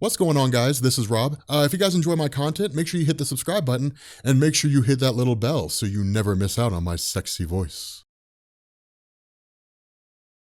What's going on, guys? This is Rob. If you guys enjoy my content, make sure you hit the subscribe button and make sure you hit that little bell so you never miss out on my sexy voice.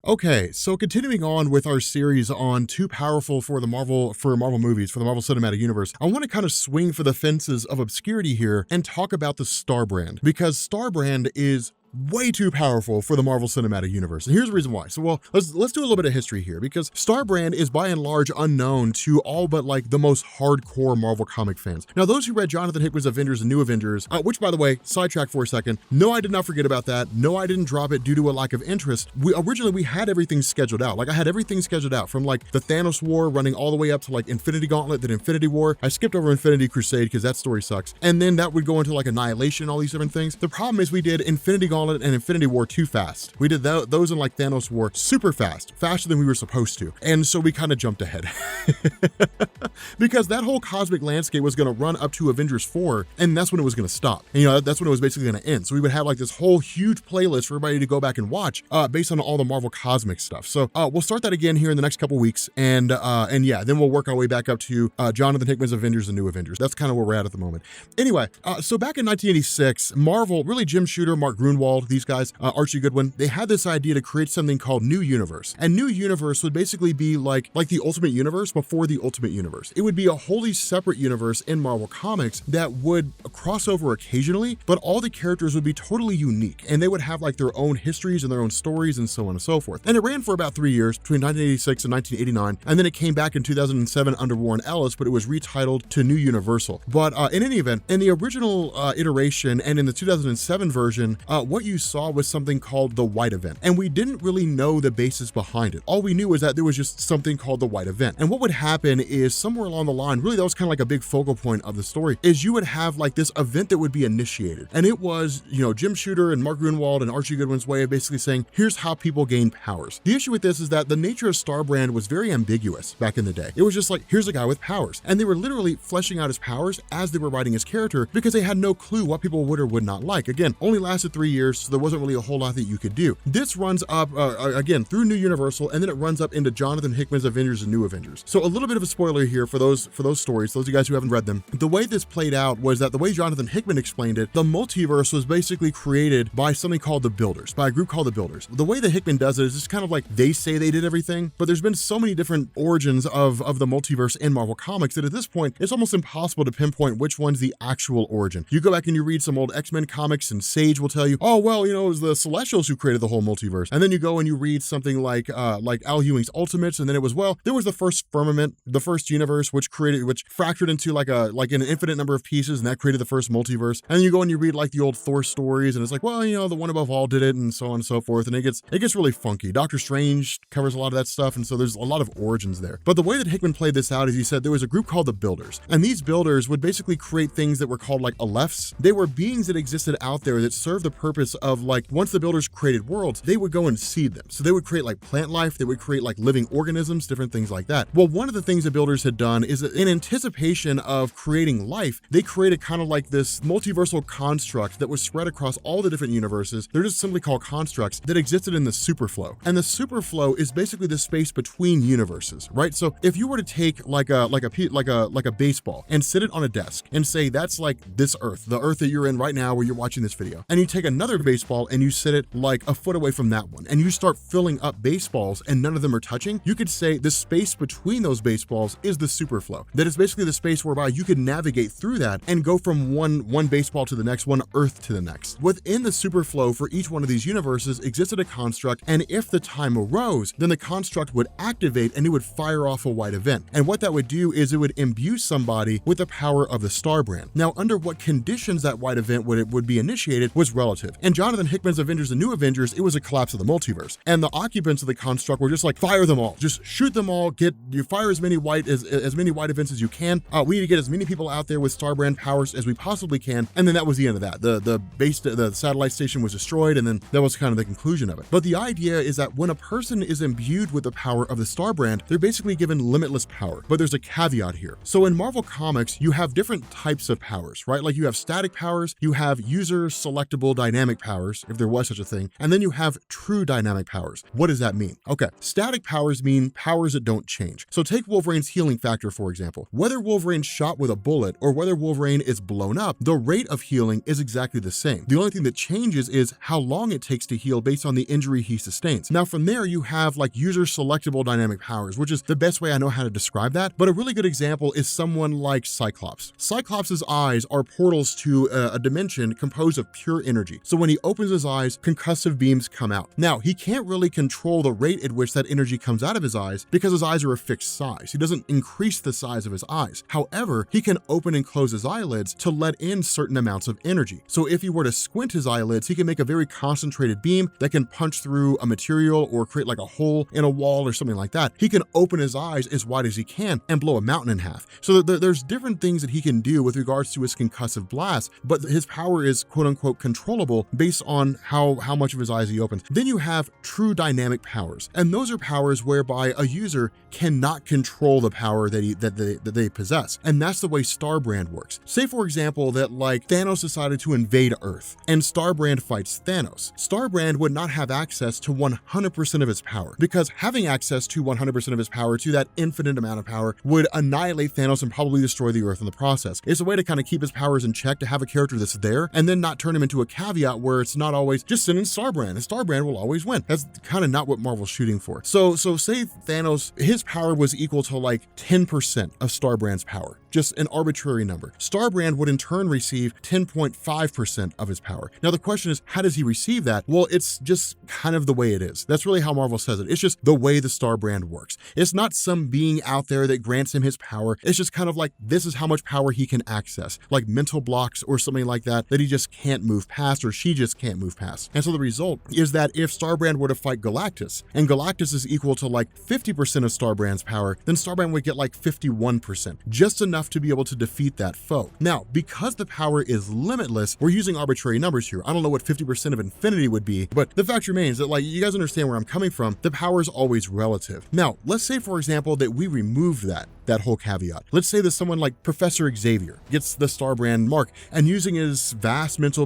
Okay, so continuing on with our series on too powerful for Marvel movies, for the Marvel Cinematic Universe, I want to kind of swing for the fences of obscurity here and talk about the Starbrand, because Starbrand is way too powerful for the Marvel Cinematic Universe. And here's the reason why. So, let's do a little bit of history here, because Starbrand is by and large unknown to all but like the most hardcore Marvel comic fans. Now, those who read Jonathan Hickman's Avengers and New Avengers, which by the way, sidetrack for a second. No, I did not forget about that. No, I didn't drop it due to a lack of interest. Originally we had everything scheduled out. Like I had everything scheduled out from like the Thanos War running all the way up to like Infinity Gauntlet, then Infinity War. I skipped over Infinity Crusade because that story sucks. And then that would go into like Annihilation, all these different things. The problem is we did Infinity Gauntlet and Infinity War too fast. We did those in like Thanos War super fast, faster than we were supposed to. And so we kind of jumped ahead because that whole cosmic landscape was going to run up to Avengers 4, and that's when it was going to stop. And that's when it was basically going to end. So we would have like this whole huge playlist for everybody to go back and watch based on all the Marvel cosmic stuff. So we'll start that again here in the next couple weeks. And yeah, then we'll work our way back up to Jonathan Hickman's Avengers and New Avengers. That's kind of where we're at the moment. Anyway, so back in 1986, Marvel, really Jim Shooter, Mark Gruenwald, these guys, Archie Goodwin, they had this idea to create something called New Universe. And New Universe would basically be like the Ultimate Universe before the Ultimate Universe. It would be a wholly separate universe in Marvel Comics that would cross over occasionally, but all the characters would be totally unique, and they would have like their own histories and their own stories and so on and so forth. And it ran for about 3 years, between 1986 and 1989, and then it came back in 2007 under Warren Ellis, but it was retitled to New Universal. But in any event, in the original iteration and in the 2007 version, what you saw was something called the White Event, and we didn't really know the basis behind it. All we knew was that there was just something called the White Event. And what would happen is somewhere along the line, really that was kind of like a big focal point of the story, is you would have like this event that would be initiated. And it was, Jim Shooter and Mark Gruenwald and Archie Goodwin's way of basically saying, here's how people gain powers. The issue with this is that the nature of Starbrand was very ambiguous back in the day. It was just like, here's a guy with powers. And they were literally fleshing out his powers as they were writing his character because they had no clue what people would or would not like. Again, only lasted 3 years, so there wasn't really a whole lot that you could do. This runs up, again, through New Universal, and then it runs up into Jonathan Hickman's Avengers and New Avengers. So a little bit of a spoiler here for those stories, those of you guys who haven't read them. The way this played out was that the way Jonathan Hickman explained it, the multiverse was basically created by something called the Builders, by a group called the Builders. The way that Hickman does it is just kind of like they say they did everything, but there's been so many different origins of the multiverse in Marvel Comics that at this point, it's almost impossible to pinpoint which one's the actual origin. You go back and you read some old X-Men comics and Sage will tell you, oh, well, it was the Celestials who created the whole multiverse. And then you go and you read something like Al Ewing's Ultimates, and then it was, well, there was the first firmament, the first universe, which fractured into like an infinite number of pieces, and that created the first multiverse. And then you go and you read like the old Thor stories, and it's like, well, the one above all did it, and so on and so forth. And it gets really funky. Doctor Strange covers a lot of that stuff, and so there's a lot of origins there. But the way that Hickman played this out is he said there was a group called the Builders, and these builders would basically create things that were called like Alephs. They were beings that existed out there that served the purpose of like, once the builders created worlds, they would go and seed them. So they would create like plant life, they would create like living organisms, different things like that. Well, one of the things the builders had done is that in anticipation of creating life, they created kind of like this multiversal construct that was spread across all the different universes. They're just simply called constructs that existed in the superflow. And the superflow is basically the space between universes, right? So if you were to take like a baseball and sit it on a desk and say that's like this Earth, the Earth that you're in right now where you're watching this video, and you take another baseball and you sit it like a foot away from that one, and you start filling up baseballs and none of them are touching, you could say the space between those baseballs is the superflow. That is basically the space whereby you could navigate through that and go from one baseball to the next, one Earth to the next. Within the superflow for each one of these universes existed a construct, and if the time arose, then the construct would activate and it would fire off a White Event. And what that would do is it would imbue somebody with the power of the Starbrand. Now, under what conditions that White Event would be initiated was relative. In Jonathan Hickman's Avengers and New Avengers, it was a collapse of the multiverse, and the occupants of the construct were just like, fire them all, just shoot them all, you fire as many White Events as you can. We need to get as many people out there with Starbrand powers as we possibly can. And then that was the end of that. The satellite station was destroyed, and then that was kind of the conclusion of it. But the idea is that when a person is imbued with the power of the Starbrand, they're basically given limitless power. But there's a caveat here. So in Marvel Comics, you have different types of powers, right? Like you have static powers, you have user selectable dynamic dynamic powers, if there was such a thing, and then you have true dynamic powers. What does that mean? Okay, static powers mean powers that don't change. So take Wolverine's healing factor, for example. Whether Wolverine's shot with a bullet or whether Wolverine is blown up, the rate of healing is exactly the same. The only thing that changes is how long it takes to heal based on the injury he sustains. Now from there, you have like user selectable dynamic powers, which is the best way I know how to describe that. But a really good example is someone like Cyclops. Cyclops' eyes are portals to a dimension composed of pure energy. So when he opens his eyes, concussive beams come out. Now, he can't really control the rate at which that energy comes out of his eyes because his eyes are a fixed size. He doesn't increase the size of his eyes. However, he can open and close his eyelids to let in certain amounts of energy. So if he were to squint his eyelids, he can make a very concentrated beam that can punch through a material or create like a hole in a wall or something like that. He can open his eyes as wide as he can and blow a mountain in half. So there's different things that he can do with regards to his concussive blast, but his power is quote unquote controllable based on how much of his eyes he opens. Then you have true dynamic powers, and those are powers whereby a user cannot control the power that they possess, and that's the way Starbrand works. Say for example that like Thanos decided to invade Earth and Starbrand fights Thanos. Starbrand would not have access to 100% of his power, because having access to 100% of his power, to that infinite amount of power, would annihilate Thanos and probably destroy the Earth in the process. It's a way to kind of keep his powers in check, to have a character that's there and then not turn him into a caveat where it's not always just send in Starbrand and Starbrand will always win. That's kind of not what Marvel's shooting for. So say Thanos, his power was equal to like 10% of Starbrand's power, just an arbitrary number. Starbrand would in turn receive 10.5% of his power. Now the question is, how does he receive that? Well, it's just kind of the way it is. That's really how Marvel says it. It's just the way the Starbrand works. It's not some being out there that grants him his power. It's just kind of like, this is how much power he can access, like mental blocks or something like that he just can't move past, or she just can't move past. And so the result is that if Starbrand were to fight Galactus, and Galactus is equal to like 50% of Starbrand's power, then Starbrand would get like 51%, just enough to be able to defeat that foe. Now, because the power is limitless, we're using arbitrary numbers here. I don't know what 50% of infinity would be, but the fact remains that like, you guys understand where I'm coming from. The power is always relative. Now, let's say for example that we remove that whole caveat. Let's say that someone like Professor Xavier gets the Starbrand mark and using his vast mental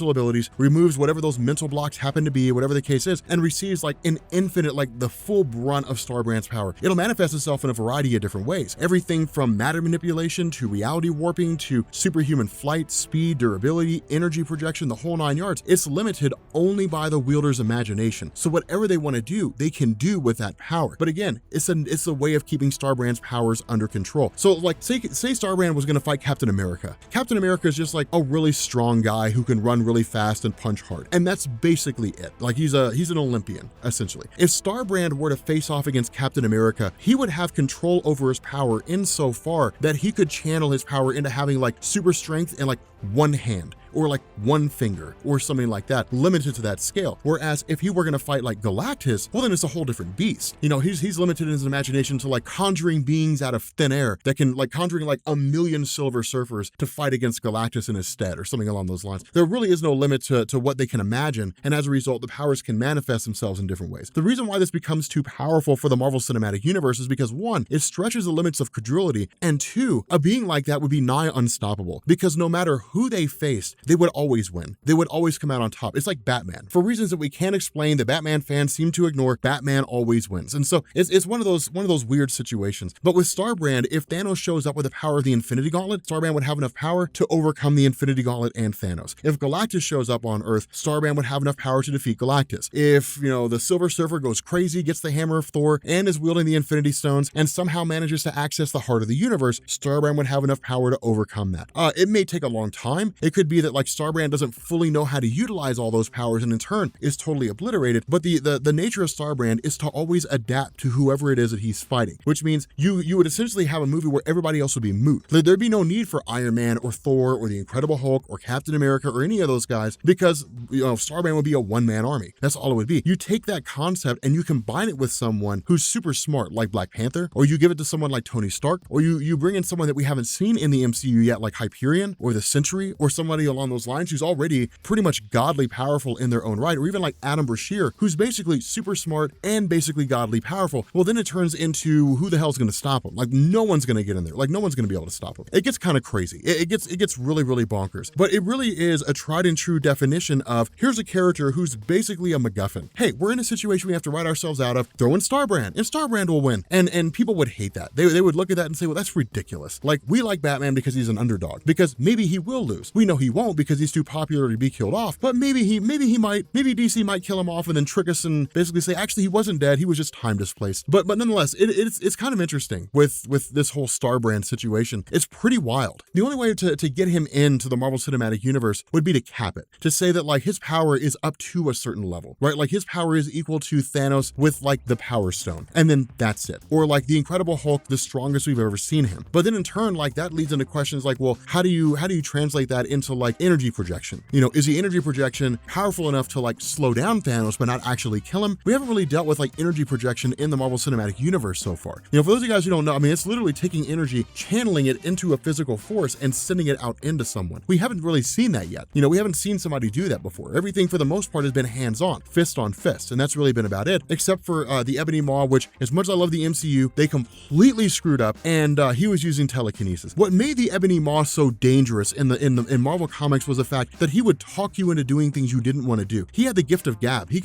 abilities, removes whatever those mental blocks happen to be, whatever the case is, and receives like an infinite, like the full brunt of Starbrand's power. It'll manifest itself in a variety of different ways. Everything from matter manipulation to reality warping to superhuman flight, speed, durability, energy projection, the whole 9 yards. It's limited only by the wielder's imagination. So whatever they want to do, they can do with that power. But again, it's a way of keeping Starbrand's powers under control. So like say Starbrand was going to fight Captain America. Captain America is just like a really strong guy who can run really fast and punch hard. And that's basically it. Like he's an Olympian, essentially. If Starbrand were to face off against Captain America, he would have control over his power insofar that he could channel his power into having like super strength and like one hand, or like one finger or something like that, limited to that scale. Whereas if he were going to fight like Galactus, well, then it's a whole different beast. You know, he's limited in his imagination to like conjuring beings out of thin air that can like conjuring like a million Silver Surfers to fight against Galactus in his stead or something along those lines. There really is no limit to what they can imagine. And as a result, the powers can manifest themselves in different ways. The reason why this becomes too powerful for the Marvel Cinematic Universe is because one, it stretches the limits of credulity, and two, a being like that would be nigh unstoppable because no matter who they faced, they would always win. They would always come out on top. It's like Batman. For reasons that we can't explain, the Batman fans seem to ignore, Batman always wins. And so it's one of those weird situations. But with Starbrand, if Thanos shows up with the power of the Infinity Gauntlet, Starbrand would have enough power to overcome the Infinity Gauntlet and Thanos. If Galactus shows up on Earth, Starbrand would have enough power to defeat Galactus. If, the Silver Surfer goes crazy, gets the hammer of Thor, and is wielding the Infinity Stones, and somehow manages to access the heart of the universe, Starbrand would have enough power to overcome that. It may take a long time. It could be that like Starbrand doesn't fully know how to utilize all those powers and in turn is totally obliterated. But the nature of Starbrand is to always adapt to whoever it is that he's fighting, which means you would essentially have a movie where everybody else would be moot. There'd be no need for Iron Man or Thor or the Incredible Hulk or Captain America or any of those guys because Starbrand would be a one-man army. That's all it would be. You take that concept and you combine it with someone who's super smart like Black Panther, or you give it to someone like Tony Stark, or you bring in someone that we haven't seen in the MCU yet like Hyperion or the Sentry or somebody along along those lines who's already pretty much godly powerful in their own right, or even like Adam Brashear, who's basically super smart and basically godly powerful, well, then it turns into who the hell's going to stop him? Like, no one's going to get in there. Like, no one's going to be able to stop him. It gets kind of crazy. It gets really, really bonkers. But it really is a tried and true definition of, here's a character who's basically a MacGuffin. Hey, we're in a situation we have to write ourselves out of, throw in Starbrand, and Starbrand will win. And people would hate that. They would look at that and say, well, that's ridiculous. Like, we like Batman because he's an underdog, because maybe he will lose. We know he won't because he's too popular to be killed off, but maybe DC might kill him off and then trick us and basically say, actually, he wasn't dead, he was just time displaced. But nonetheless, it's kind of interesting with this whole Starbrand situation. It's pretty wild. The only way to get him into the Marvel Cinematic Universe would be to cap it, to say that like his power is up to a certain level, right? Like his power is equal to Thanos with like the Power Stone, and then that's it. Or like the Incredible Hulk, the strongest we've ever seen him. But then in turn, like that leads into questions like, well, how do you translate that into like energy projection? You know, is the energy projection powerful enough to like slow down Thanos but not actually kill him? We haven't really dealt with like energy projection in the Marvel Cinematic Universe so far. You know, for those of you guys who don't know, I mean, it's literally taking energy, channeling it into a physical force and sending it out into someone. We haven't really seen that yet. You know, we haven't seen somebody do that before. Everything for the most part has been hands-on, fist on fist, and that's really been about it, except for the Ebony Maw, which as much as I love the MCU, they completely screwed up, and he was using telekinesis. What made the Ebony Maw so dangerous in Marvel Comics was the fact that he would talk you into doing things you didn't want to do. He had the gift of gab. He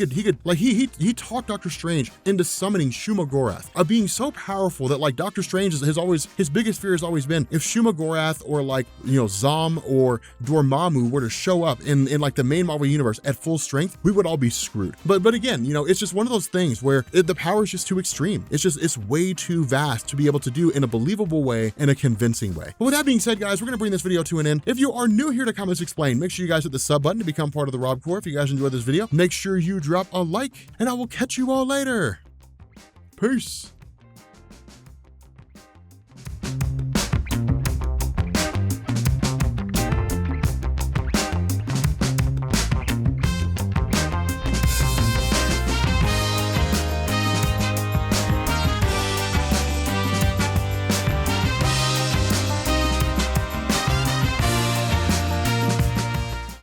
talked Doctor Strange into summoning Shuma Gorath, a being so powerful that like Doctor Strange his biggest fear has always been if Shuma Gorath or like, you know, Zom or Dormammu were to show up in like the main Marvel universe at full strength, we would all be screwed. But again, you know, it's just one of those things where the power is just too extreme. It's way too vast to be able to do in a believable way, in a convincing way. But with that being said, guys, we're gonna bring this video to an end. If you are new here to Comics Explained, make sure you guys hit the sub button to become part of the Rob Corps. If you guys enjoyed this video, make sure you drop a like, and I will catch you all later. Peace.